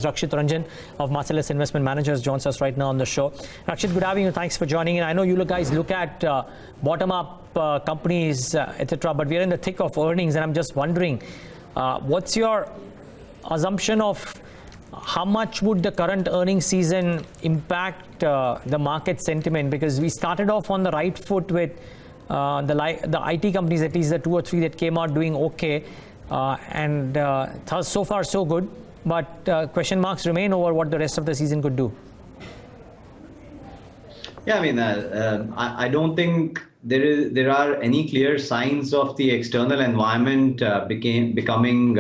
Rakshit Ranjan of Marcellus Investment Managers joins us right now on the show. Rakshit, good having you. Thanks for joining in. I know you guys look at bottom-up companies, etc., but we're in the thick of earnings, and I'm just wondering, what's your assumption of how much would the current earnings season impact the market sentiment? Because we started off on the right foot with the IT companies, at least the two or three that came out doing okay, and so far so good. But question marks remain over what the rest of the season could do. Yeah, I mean, I don't think there are any clear signs of the external environment becoming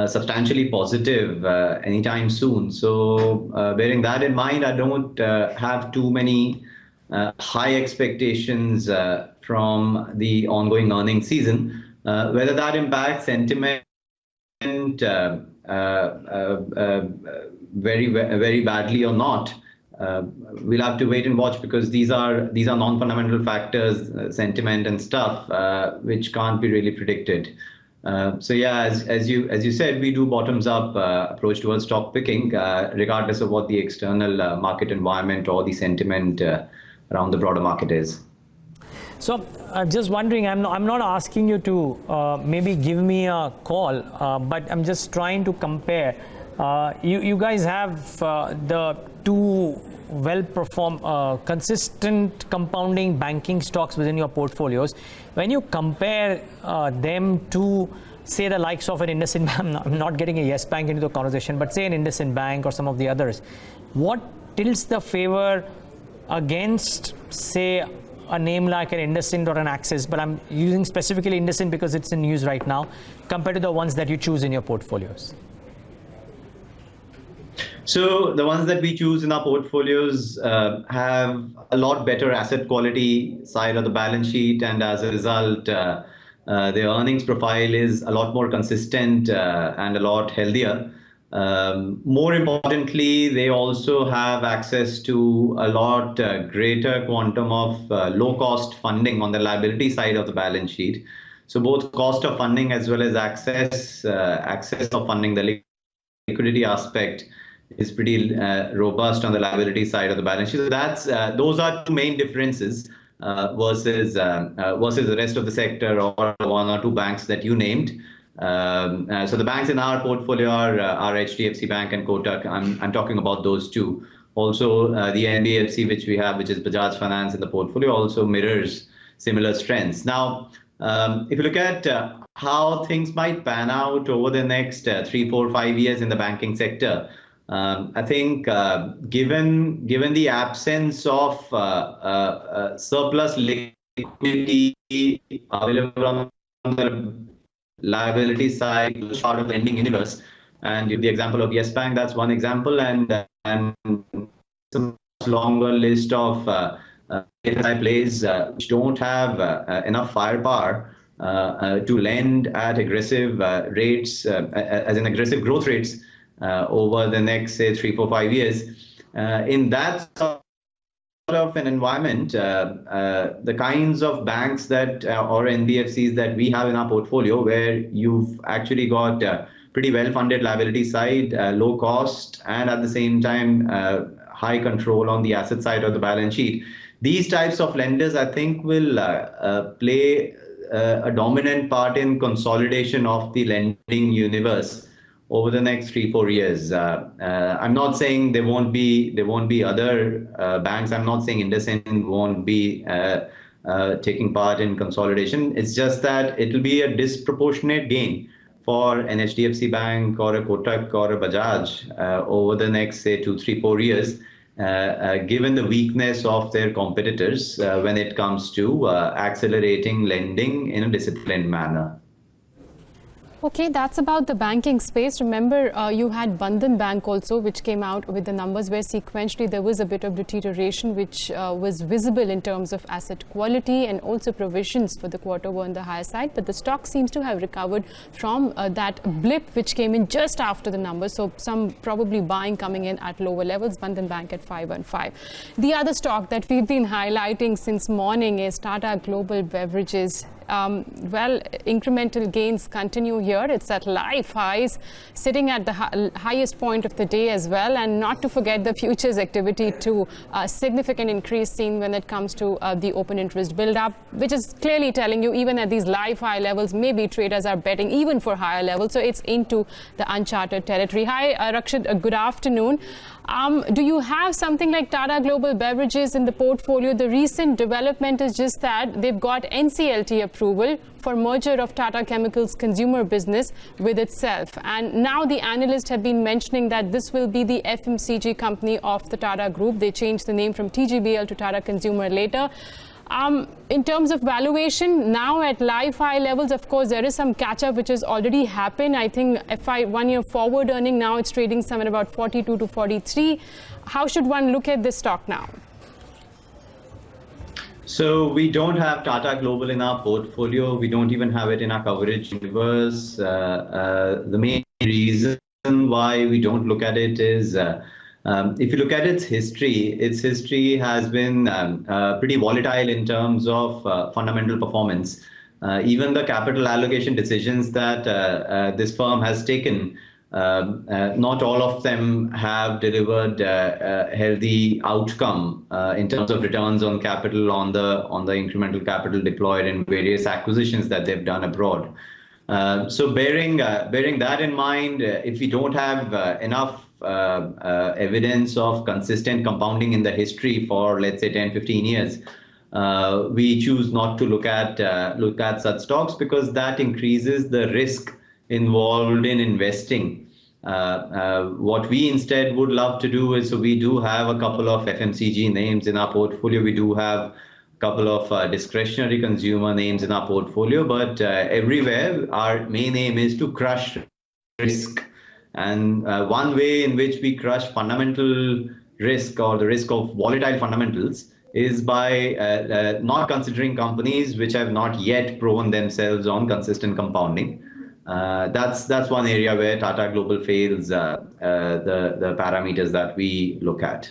substantially positive anytime soon. So bearing that in mind, I don't have too many high expectations from the ongoing earnings season. Whether that impacts sentiment very badly or not, we'll have to wait and watch, because these are non-fundamental factors, sentiment and stuff, which can't be really predicted. So yeah, as you said, we do bottoms up approach towards stock picking, regardless of what the external market environment or the sentiment around the broader market is. So I'm just wondering, I'm not asking you to maybe give me a call, but I'm just trying to compare. You guys have the two well-performed, consistent compounding banking stocks within your portfolios. When you compare them to, say, the likes of an IndusInd Bank, I'm not getting a Yes Bank into the conversation, but say an IndusInd Bank or some of the others, what tilts the favor against, say, a name like an IndusInd or an Axis, but I'm using specifically IndusInd because it's in news right now, compared to the ones that you choose in your portfolios? So the ones that we choose in our portfolios have a lot better asset quality side of the balance sheet, and as a result, the earnings profile is a lot more consistent and a lot healthier. More importantly, they also have access to a lot greater quantum of low-cost funding on the liability side of the balance sheet. So both cost of funding as well as access of funding, the liquidity aspect, is pretty robust on the liability side of the balance sheet. So those are two main differences versus the rest of the sector or one or two banks that you named. So the banks in our portfolio are HDFC Bank and Kotak. I'm talking about those two. Also, the NBFC which we have, which is Bajaj Finance in the portfolio, also mirrors similar strengths. Now, if you look at how things might pan out over the next 3, 4, 5 years in the banking sector, I think given the absence of surplus liquidity available on the liability side, part of the lending universe, and the example of Yes Bank, that's one example, and some longer list of plays which don't have enough firepower to lend at aggressive rates, as in aggressive growth rates over the next, say, 3, 4, 5 years. In that sort of an environment, the kinds of banks that or NBFCs that we have in our portfolio, where you've actually got pretty well-funded liability side, low cost, and at the same time high control on the asset side of the balance sheet, these types of lenders, I think, will play a dominant part in consolidation of the lending universe over the next 3, 4 years. I'm not saying there won't be other banks. I'm not saying IndusInd won't be taking part in consolidation. It's just that it'll be a disproportionate gain for an HDFC Bank or a Kotak or a Bajaj over the next, say, 2, 3, 4 years, given the weakness of their competitors when it comes to accelerating lending in a disciplined manner. Okay, that's about the banking space. Remember, you had Bandhan Bank also, which came out with the numbers where sequentially there was a bit of deterioration, which was visible in terms of asset quality, and also provisions for the quarter were on the higher side. But the stock seems to have recovered from that blip which came in just after the numbers. So some probably buying coming in at lower levels. Bandhan Bank at 515. The other stock that we've been highlighting since morning is Tata Global Beverages. well, incremental gains continue here. It's at life highs, sitting at the highest point of the day as well. And not to forget the futures activity too, a significant increase seen when it comes to the open interest build-up, which is clearly telling you even at these live high levels, maybe traders are betting even for higher levels. So it's into the uncharted territory. Hi, Rakshit, good afternoon. Do you have something like Tata Global Beverages in the portfolio? The recent development is just that they've got NCLT approval for merger of Tata Chemicals consumer business with itself. And now the analysts have been mentioning that this will be the FMCG company of the Tata Group. They changed the name from TGBL to Tata Consumer later. In terms of valuation, now at live high levels, of course, there is some catch-up which has already happened. I think FI 1 year forward earning, now it's trading somewhere about 42 to 43. How should one look at this stock now? So we don't have Tata Global in our portfolio. We don't even have it in our coverage universe. The main reason why we don't look at it is if you look at its history has been pretty volatile in terms of fundamental performance. Even the capital allocation decisions that this firm has taken, not all of them have delivered a healthy outcome in terms of returns on capital on the incremental capital deployed in various acquisitions that they've done abroad. So bearing that in mind, if we don't have enough evidence of consistent compounding in the history for, let's say, 10, 15 years, we choose not to look at such stocks because that increases the risk involved in investing. What we instead would love to do is, so we do have a couple of FMCG names in our portfolio. We do have a couple of discretionary consumer names in our portfolio, but everywhere our main aim is to crush risk. And one way in which we crush fundamental risk or the risk of volatile fundamentals is by not considering companies which have not yet proven themselves on consistent compounding. That's one area where Tata Global fails the parameters that we look at.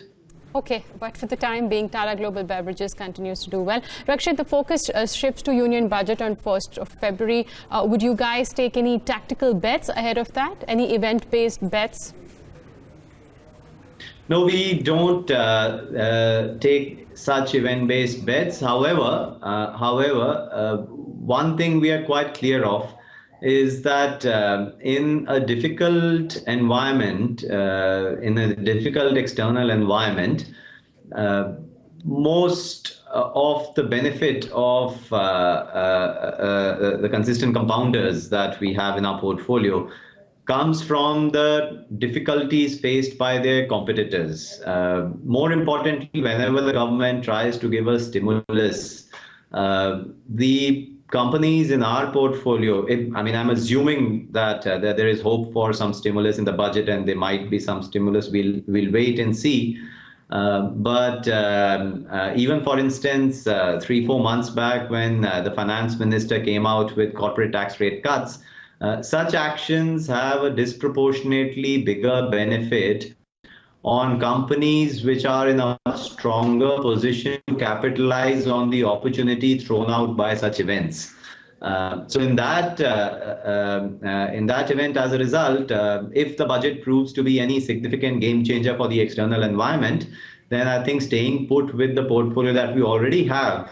Okay, but for the time being, Tata Global Beverages continues to do well. Rakshit, the focus shifts to Union Budget on 1st of February. Would you guys take any tactical bets ahead of that? Any event-based bets? No, we don't take such event-based bets. However, one thing we are quite clear of is that in a difficult environment, in a difficult external environment, most of the benefit of the consistent compounders that we have in our portfolio comes from the difficulties faced by their competitors. More importantly, whenever the government tries to give us stimulus, the companies in our portfolio, I'm assuming that there is hope for some stimulus in the budget, and there might be some stimulus. We'll wait and see. But even, for instance, 3-4 months back, when the finance minister came out with corporate tax rate cuts, such actions have a disproportionately bigger benefit on companies which are in a stronger position to capitalize on the opportunity thrown out by such events. So in that event, as a result, if the budget proves to be any significant game changer for the external environment, then I think staying put with the portfolio that we already have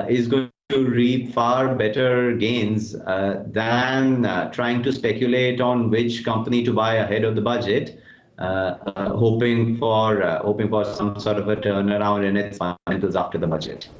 is going to reap far better gains than trying to speculate on which company to buy ahead of the budget. Hoping for some sort of a turnaround in its fundamentals after the budget.